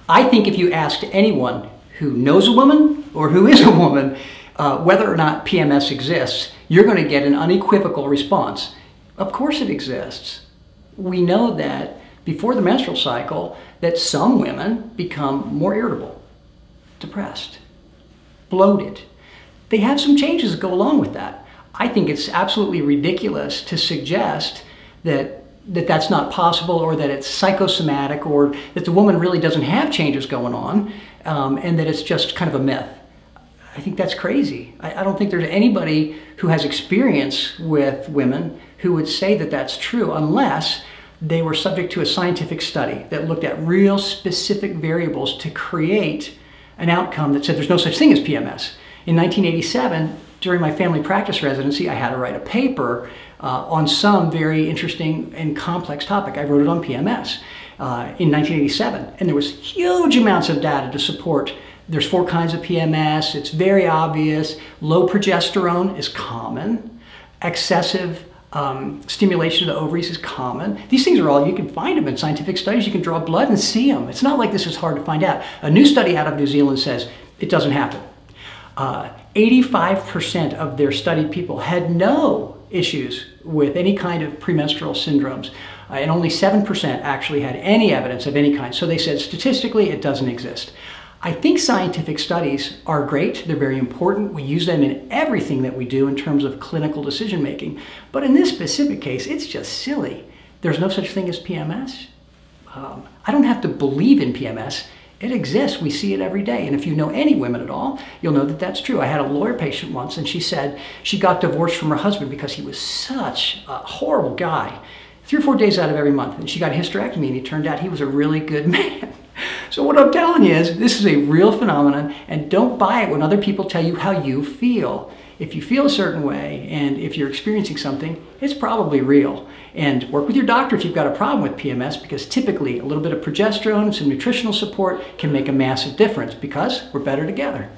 I think if you asked anyone who knows a woman or who is a woman whether or not PMS exists, you're going to get an unequivocal response. Of course it exists. We know that before the menstrual cycle that some women become more irritable, depressed, bloated. They have some changes that go along with that. I think it's absolutely ridiculous to suggest that that's not possible, or that it's psychosomatic, or that the woman really doesn't have changes going on, and that it's just kind of a myth. I think that's crazy. I don't think there's anybody who has experience with women who would say that that's true unless they were subject to a scientific study that looked at real specific variables to create an outcome that said there's no such thing as PMS. In 1987, during my family practice residency, I had to write a paper on some very interesting and complex topic. I wrote it on PMS in 1987, and there was huge amounts of data to support there's 4 kinds of PMS. It's very obvious. Low progesterone is common. Excessive stimulation of the ovaries is common. These things are all, you can find them in scientific studies. You can draw blood and see them. It's not like this is hard to find out. A new study out of New Zealand says it doesn't happen. 85% of their studied people had no issues with any kind of premenstrual syndromes, and only 7% actually had any evidence of any kind. So they said statistically it doesn't exist. I think scientific studies are great. They're very important. We use them in everything that we do in terms of clinical decision making. But in this specific case, it's just silly. There's no such thing as PMS. I don't have to believe in PMS. It exists. We see it every day. And if you know any women at all, you'll know that that's true. I had a lawyer patient once, and she said she got divorced from her husband because he was such a horrible guy. 3 or 4 days out of every month. And she got a hysterectomy, and it turned out he was a really good man. So what I'm telling you is this is a real phenomenon, and don't buy it when other people tell you how you feel. If you feel a certain way, and if you're experiencing something, it's probably real. And work with your doctor if you've got a problem with PMS, because typically a little bit of progesterone and some nutritional support can make a massive difference, because we're better together.